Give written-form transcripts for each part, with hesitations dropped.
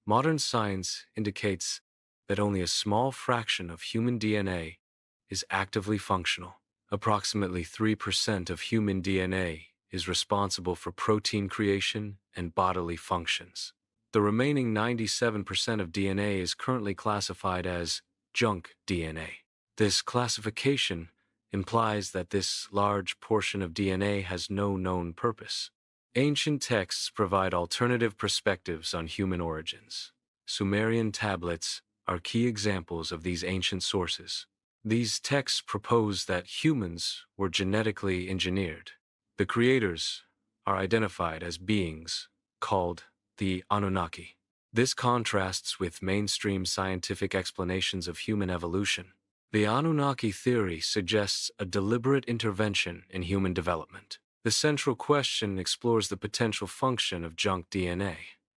Modern science indicates that only a small fraction of human DNA is actively functional. Approximately 3% of human DNA is responsible for protein creation and bodily functions. The remaining 97% of DNA is currently classified as junk DNA. This classification implies that this large portion of DNA has no known purpose. Ancient texts provide alternative perspectives on human origins. Sumerian tablets are key examples of these ancient sources. These texts propose that humans were genetically engineered. The creators are identified as beings called the Anunnaki. This contrasts with mainstream scientific explanations of human evolution. The Anunnaki theory suggests a deliberate intervention in human development. The central question explores the potential function of junk DNA.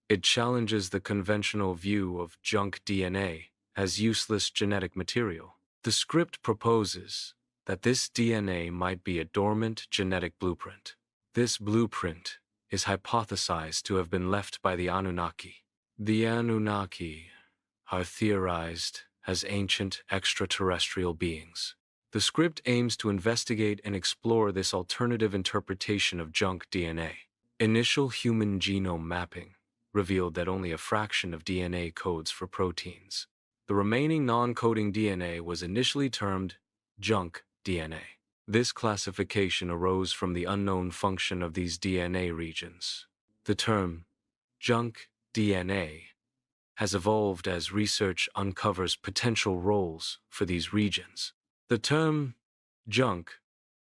It challenges the conventional view of junk DNA as useless genetic material. The script proposes that this DNA might be a dormant genetic blueprint. This blueprint is hypothesized to have been left by the Anunnaki. The Anunnaki are theorized as ancient extraterrestrial beings. The script aims to investigate and explore this alternative interpretation of junk DNA. Initial human genome mapping revealed that only a fraction of DNA codes for proteins. The remaining non-coding DNA was initially termed junk DNA. This classification arose from the unknown function of these DNA regions. The term junk DNA has evolved as research uncovers potential roles for these regions. The term junk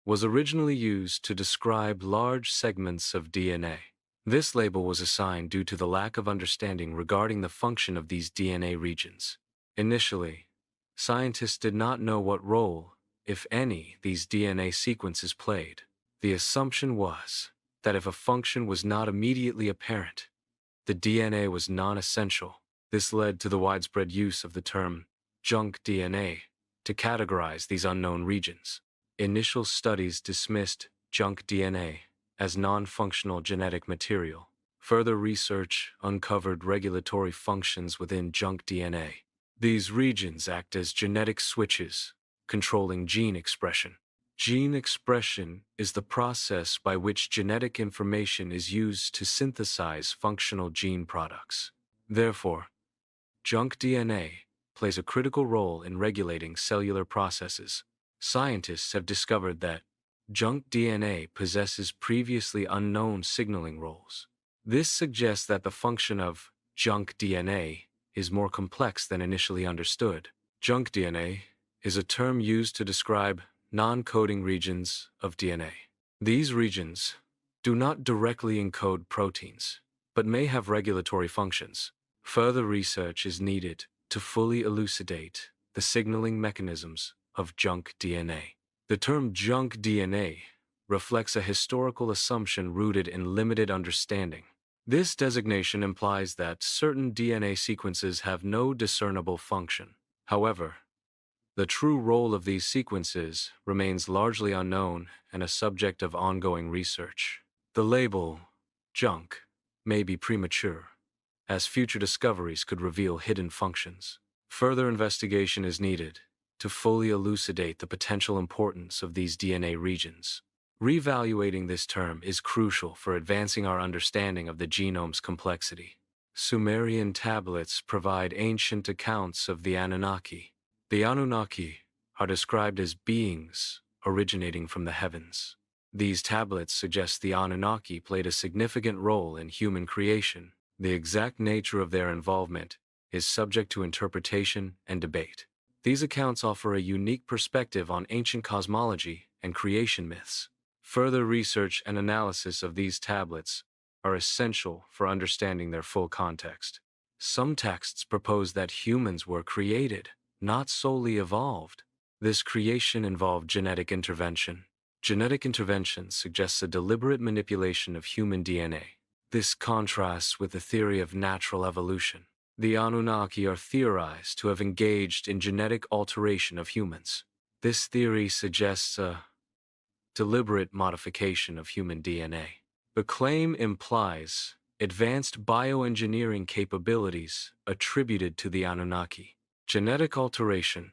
was originally used to describe large segments of DNA. This label was assigned due to the lack of understanding regarding the function of these DNA regions. Initially, scientists did not know what role, if any, these DNA sequences played. The assumption was that if a function was not immediately apparent, the DNA was non-essential. This led to the widespread use of the term junk DNA to categorize these unknown regions. Initial studies dismissed junk DNA as non-functional genetic material. Further research uncovered regulatory functions within junk DNA. These regions act as genetic switches, controlling gene expression. Gene expression is the process by which genetic information is used to synthesize functional gene products. Therefore, junk DNA plays a critical role in regulating cellular processes. Scientists have discovered that junk DNA possesses previously unknown signaling roles. This suggests that the function of junk DNA is more complex than initially understood. Junk DNA is a term used to describe non-coding regions of DNA. These regions do not directly encode proteins, but may have regulatory functions. Further research is needed to fully elucidate the signaling mechanisms of junk DNA. The term junk DNA reflects a historical assumption rooted in limited understanding. This designation implies that certain DNA sequences have no discernible function. However, the true role of these sequences remains largely unknown and a subject of ongoing research. The label, junk, may be premature, as future discoveries could reveal hidden functions. Further investigation is needed to fully elucidate the potential importance of these DNA regions. Reevaluating this term is crucial for advancing our understanding of the genome's complexity. Sumerian tablets provide ancient accounts of the Anunnaki. The Anunnaki are described as beings originating from the heavens. These tablets suggest the Anunnaki played a significant role in human creation. The exact nature of their involvement is subject to interpretation and debate. These accounts offer a unique perspective on ancient cosmology and creation myths. Further research and analysis of these tablets are essential for understanding their full context. Some texts propose that humans were created, not solely evolved. This creation involved genetic intervention. Genetic intervention suggests a deliberate manipulation of human DNA. This contrasts with the theory of natural evolution. The Anunnaki are theorized to have engaged in genetic alteration of humans. This theory suggests a deliberate modification of human DNA. The claim implies advanced bioengineering capabilities attributed to the Anunnaki. Genetic alteration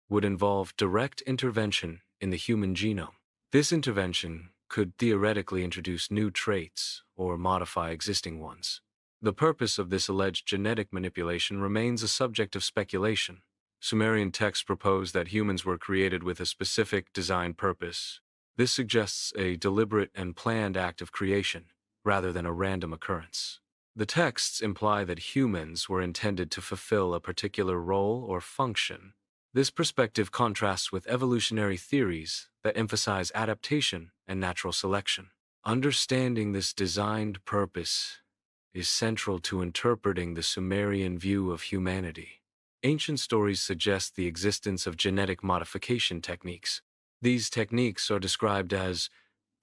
would involve direct intervention in the human genome. This intervention could theoretically introduce new traits or modify existing ones. The purpose of this alleged genetic manipulation remains a subject of speculation. Sumerian texts propose that humans were created with a specific design purpose. This suggests a deliberate and planned act of creation, rather than a random occurrence. The texts imply that humans were intended to fulfill a particular role or function. This perspective contrasts with evolutionary theories that emphasize adaptation and natural selection. Understanding this designed purpose is central to interpreting the Sumerian view of humanity. Ancient stories suggest the existence of genetic modification techniques. These techniques are described as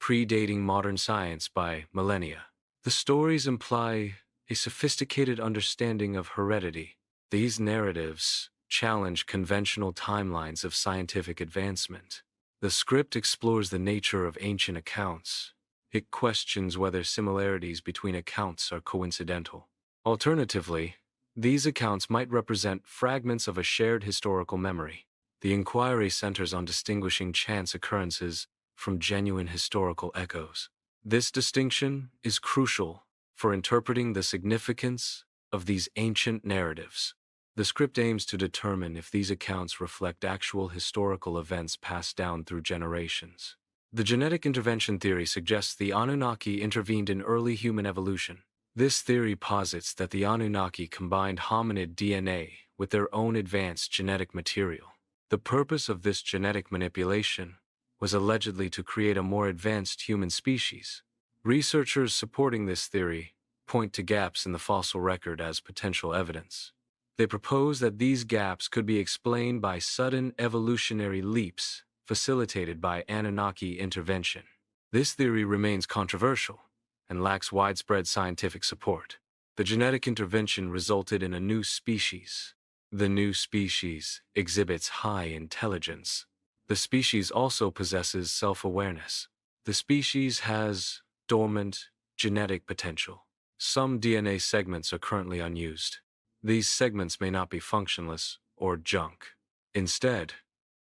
predating modern science by millennia. The stories imply a sophisticated understanding of heredity. These narratives challenge conventional timelines of scientific advancement. The script explores the nature of ancient accounts. It questions whether similarities between accounts are coincidental. Alternatively, these accounts might represent fragments of a shared historical memory. The inquiry centers on distinguishing chance occurrences from genuine historical echoes. This distinction is crucial for interpreting the significance of these ancient narratives. The script aims to determine if these accounts reflect actual historical events passed down through generations. The genetic intervention theory suggests the Anunnaki intervened in early human evolution. This theory posits that the Anunnaki combined hominid DNA with their own advanced genetic material. The purpose of this genetic manipulation was allegedly to create a more advanced human species. Researchers supporting this theory point to gaps in the fossil record as potential evidence. They propose that these gaps could be explained by sudden evolutionary leaps facilitated by Anunnaki intervention. This theory remains controversial and lacks widespread scientific support. The genetic intervention resulted in a new species. The new species exhibits high intelligence. The species also possesses self-awareness. The species has dormant genetic potential. Some DNA segments are currently unused. These segments may not be functionless or junk. Instead,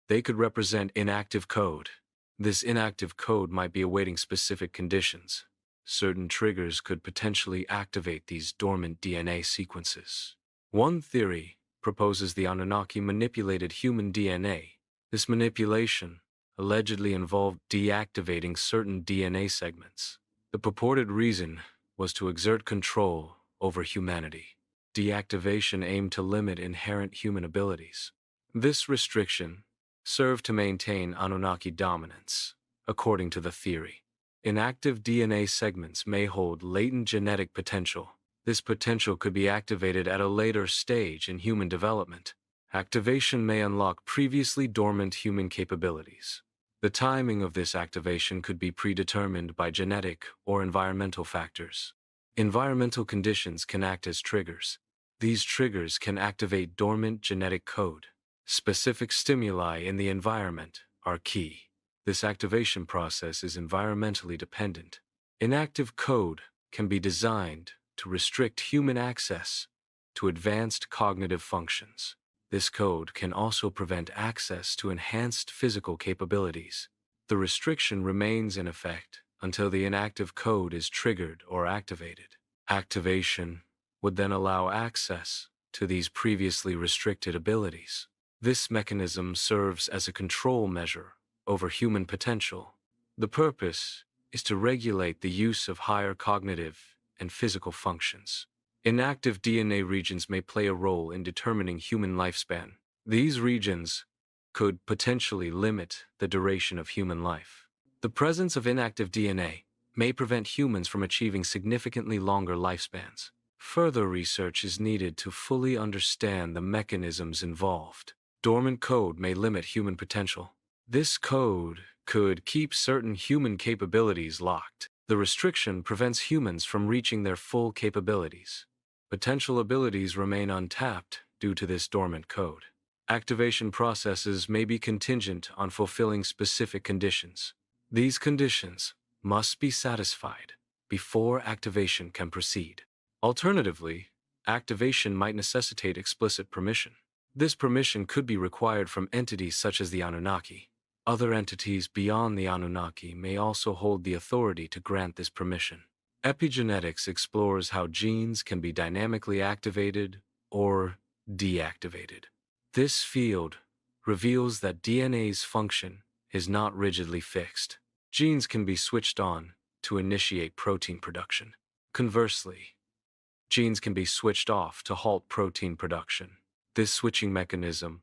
they could represent inactive code. This inactive code might be awaiting specific conditions. Certain triggers could potentially activate these dormant DNA sequences. One theory proposes the Anunnaki manipulated human DNA. This manipulation allegedly involved deactivating certain DNA segments. The purported reason was to exert control over humanity. Deactivation aimed to limit inherent human abilities. This restriction served to maintain Anunnaki dominance, according to the theory. Inactive DNA segments may hold latent genetic potential. This potential could be activated at a later stage in human development. Activation may unlock previously dormant human capabilities. The timing of this activation could be predetermined by genetic or environmental factors. Environmental conditions can act as triggers. These triggers can activate dormant genetic code. Specific stimuli in the environment are key. This activation process is environmentally dependent. Inactive code can be designed to restrict human access to advanced cognitive functions. This code can also prevent access to enhanced physical capabilities. The restriction remains in effect until the inactive code is triggered or activated. Activation would then allow access to these previously restricted abilities. This mechanism serves as a control measure over human potential. The purpose is to regulate the use of higher cognitive and physical functions. Inactive DNA regions may play a role in determining human lifespan. These regions could potentially limit the duration of human life. The presence of inactive DNA may prevent humans from achieving significantly longer lifespans. Further research is needed to fully understand the mechanisms involved. Dormant code may limit human potential. This code could keep certain human capabilities locked. The restriction prevents humans from reaching their full capabilities. Potential abilities remain untapped due to this dormant code. Activation processes may be contingent on fulfilling specific conditions. These conditions must be satisfied before activation can proceed. Alternatively, activation might necessitate explicit permission. This permission could be required from entities such as the Anunnaki. Other entities beyond the Anunnaki may also hold the authority to grant this permission. Epigenetics explores how genes can be dynamically activated or deactivated. This field reveals that DNA's function is not rigidly fixed. Genes can be switched on to initiate protein production. Conversely, genes can be switched off to halt protein production. This switching mechanism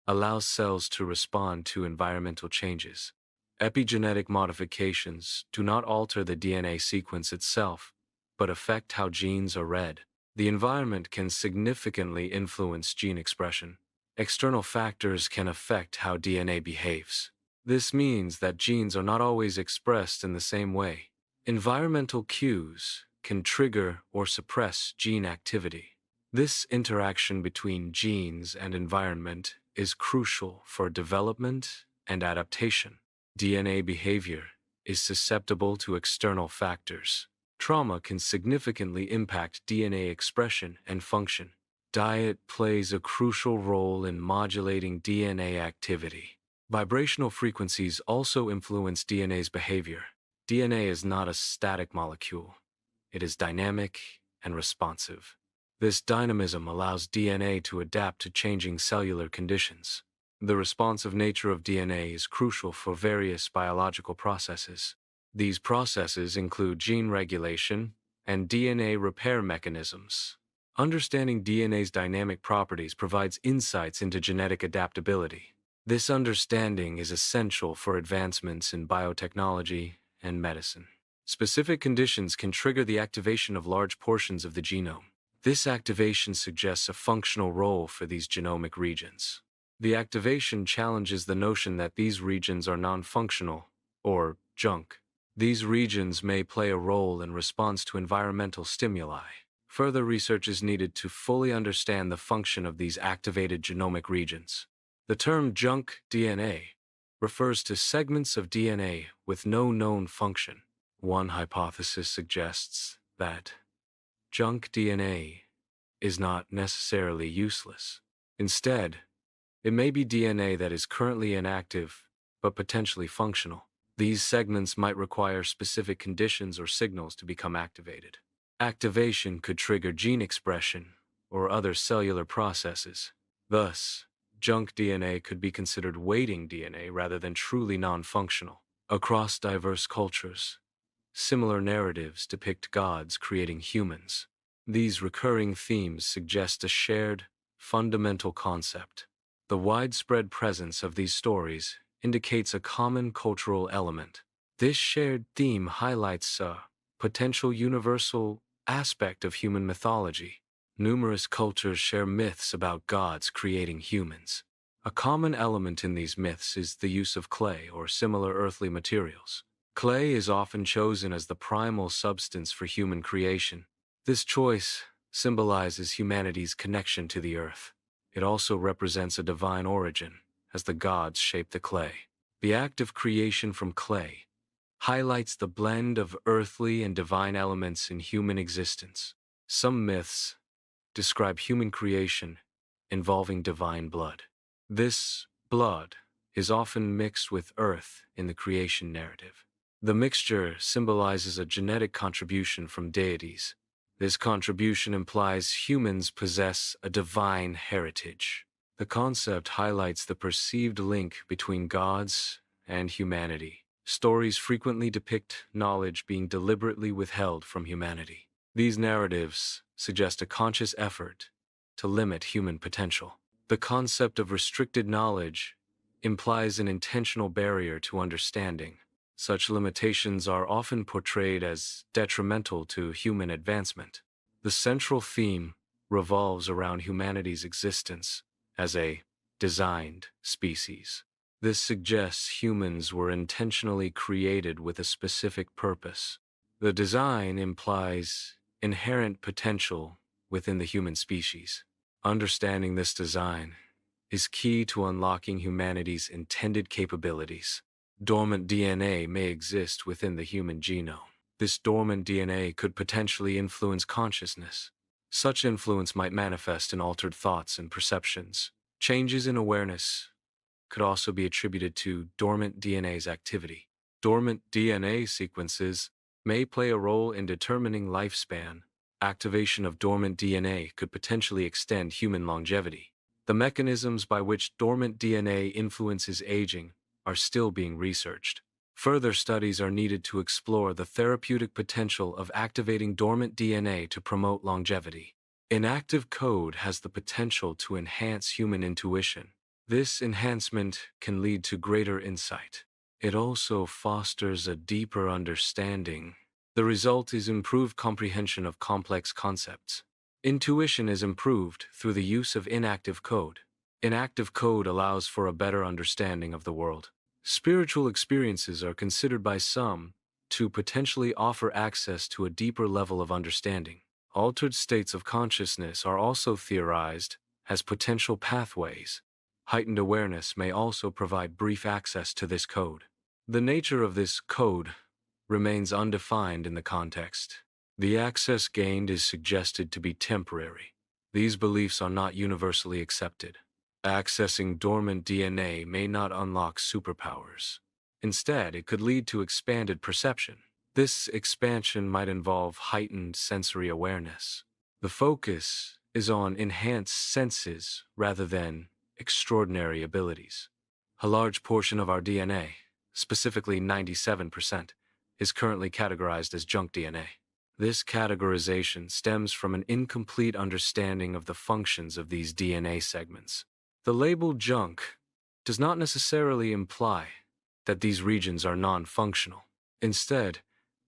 allows cells to respond to environmental changes. Epigenetic modifications do not alter the DNA sequence itself, but affect how genes are read. The environment can significantly influence gene expression. External factors can affect how DNA behaves. This means that genes are not always expressed in the same way. Environmental cues can trigger or suppress gene activity. This interaction between genes and environment is crucial for development and adaptation. DNA behavior is susceptible to external factors. Trauma can significantly impact DNA expression and function. Diet plays a crucial role in modulating DNA activity. Vibrational frequencies also influence DNA's behavior. DNA is not a static molecule. It is dynamic and responsive. This dynamism allows DNA to adapt to changing cellular conditions. The responsive nature of DNA is crucial for various biological processes. These processes include gene regulation and DNA repair mechanisms. Understanding DNA's dynamic properties provides insights into genetic adaptability. This understanding is essential for advancements in biotechnology and medicine. Specific conditions can trigger the activation of large portions of the genome. This activation suggests a functional role for these genomic regions. The activation challenges the notion that these regions are non-functional, or junk. These regions may play a role in response to environmental stimuli. Further research is needed to fully understand the function of these activated genomic regions. The term junk DNA refers to segments of DNA with no known function. One hypothesis suggests that junk DNA is not necessarily useless. Instead, it may be DNA that is currently inactive but potentially functional. These segments might require specific conditions or signals to become activated. Activation could trigger gene expression or other cellular processes. Thus, junk DNA could be considered waiting DNA rather than truly non-functional. Across diverse cultures, similar narratives depict gods creating humans. These recurring themes suggest a shared, fundamental concept. The widespread presence of these stories indicates a common cultural element. This shared theme highlights a potential universal aspect of human mythology. Numerous cultures share myths about gods creating humans. A common element in these myths is the use of clay or similar earthly materials. Clay is often chosen as the primal substance for human creation. This choice symbolizes humanity's connection to the earth. It also represents a divine origin, as the gods shape the clay. The act of creation from clay highlights the blend of earthly and divine elements in human existence. Some myths describe human creation involving divine blood. This blood is often mixed with earth in the creation narrative. The mixture symbolizes a genetic contribution from deities. This contribution implies humans possess a divine heritage. The concept highlights the perceived link between gods and humanity. Stories frequently depict knowledge being deliberately withheld from humanity. These narratives suggest a conscious effort to limit human potential. The concept of restricted knowledge implies an intentional barrier to understanding. Such limitations are often portrayed as detrimental to human advancement. The central theme revolves around humanity's existence as a designed species. This suggests humans were intentionally created with a specific purpose. The design implies inherent potential within the human species. Understanding this design is key to unlocking humanity's intended capabilities. Dormant DNA may exist within the human genome. This dormant DNA could potentially influence consciousness. Such influence might manifest in altered thoughts and perceptions. Changes in awareness could also be attributed to dormant DNA's activity. Dormant DNA sequences may play a role in determining lifespan. Activation of dormant DNA could potentially extend human longevity. The mechanisms by which dormant DNA influences aging are still being researched. Further studies are needed to explore the therapeutic potential of activating dormant DNA to promote longevity. Inactive code has the potential to enhance human intuition. This enhancement can lead to greater insight. It also fosters a deeper understanding. The result is improved comprehension of complex concepts. Intuition is improved through the use of inactive code. Inactive code allows for a better understanding of the world. Spiritual experiences are considered by some to potentially offer access to a deeper level of understanding. Altered states of consciousness are also theorized as potential pathways. Heightened awareness may also provide brief access to this code. The nature of this code remains undefined in the context. The access gained is suggested to be temporary. These beliefs are not universally accepted. Accessing dormant DNA may not unlock superpowers. Instead, it could lead to expanded perception. This expansion might involve heightened sensory awareness. The focus is on enhanced senses rather than extraordinary abilities. A large portion of our DNA, specifically 97%, is currently categorized as junk DNA. This categorization stems from an incomplete understanding of the functions of these DNA segments. The label junk does not necessarily imply that these regions are non-functional. Instead,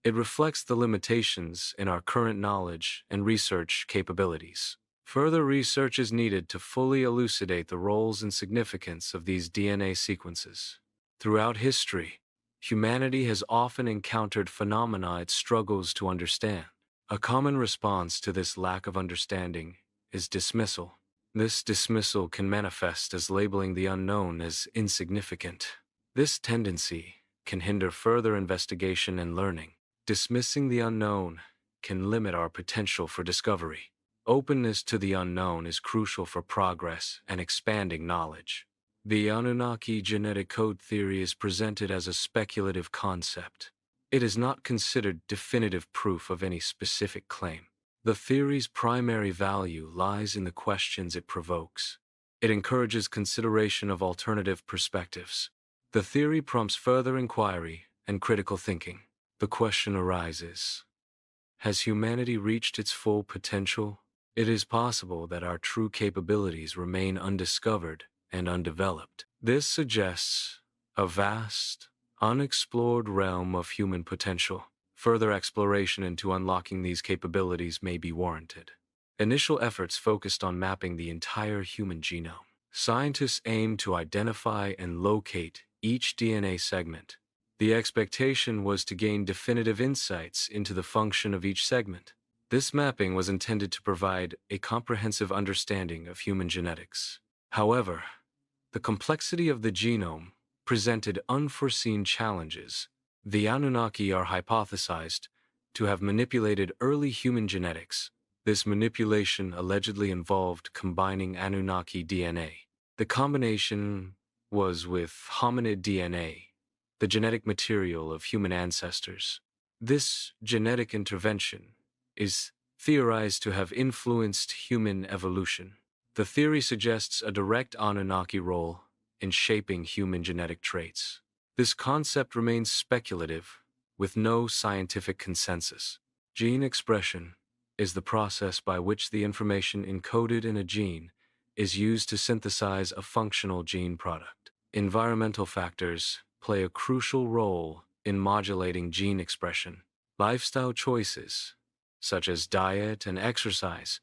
it reflects the limitations in our current knowledge and research capabilities. Further research is needed to fully elucidate the roles and significance of these DNA sequences. Throughout history, humanity has often encountered phenomena it struggles to understand. A common response to this lack of understanding is dismissal. This dismissal can manifest as labeling the unknown as insignificant. This tendency can hinder further investigation and learning. Dismissing the unknown can limit our potential for discovery. Openness to the unknown is crucial for progress and expanding knowledge. The Anunnaki Genetic Code theory is presented as a speculative concept. It is not considered definitive proof of any specific claim. The theory's primary value lies in the questions it provokes. It encourages consideration of alternative perspectives. The theory prompts further inquiry and critical thinking. The question arises: has humanity reached its full potential? It is possible that our true capabilities remain undiscovered and undeveloped. This suggests a vast, unexplored realm of human potential. Further exploration into unlocking these capabilities may be warranted. Initial efforts focused on mapping the entire human genome. Scientists aim to identify and locate each DNA segment. The expectation was to gain definitive insights into the function of each segment. This mapping was intended to provide a comprehensive understanding of human genetics. However, the complexity of the genome presented unforeseen challenges. The Anunnaki are hypothesized to have manipulated early human genetics. This manipulation allegedly involved combining Anunnaki DNA. The combination was with hominid DNA, the genetic material of human ancestors. This genetic intervention is theorized to have influenced human evolution. The theory suggests a direct Anunnaki role in shaping human genetic traits. This concept remains speculative, with no scientific consensus. Gene expression is the process by which the information encoded in a gene is used to synthesize a functional gene product. Environmental factors play a crucial role in modulating gene expression. Lifestyle choices, such as diet and exercise,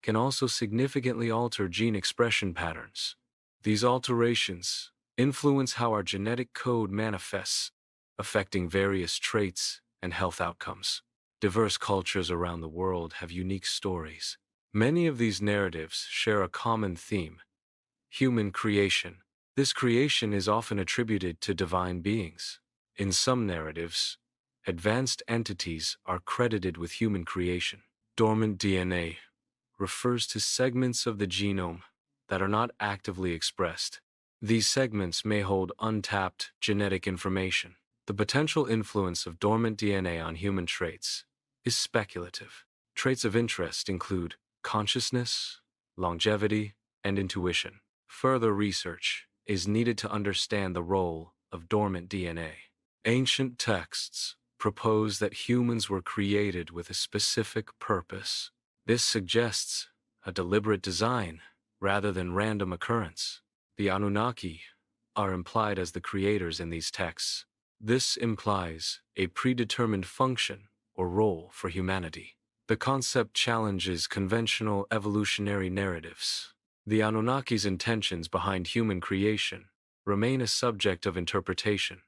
can also significantly alter gene expression patterns. These alterations influence how our genetic code manifests, affecting various traits and health outcomes. Diverse cultures around the world have unique stories. Many of these narratives share a common theme: human creation. This creation is often attributed to divine beings. In some narratives, advanced entities are credited with human creation. Dormant DNA refers to segments of the genome that are not actively expressed. These segments may hold untapped genetic information. The potential influence of dormant DNA on human traits is speculative. Traits of interest include consciousness, longevity, and intuition. Further research is needed to understand the role of dormant DNA. Ancient texts propose that humans were created with a specific purpose. This suggests a deliberate design rather than random occurrence. The Anunnaki are implied as the creators in these texts. This implies a predetermined function or role for humanity. The concept challenges conventional evolutionary narratives. The Anunnaki's intentions behind human creation remain a subject of interpretation.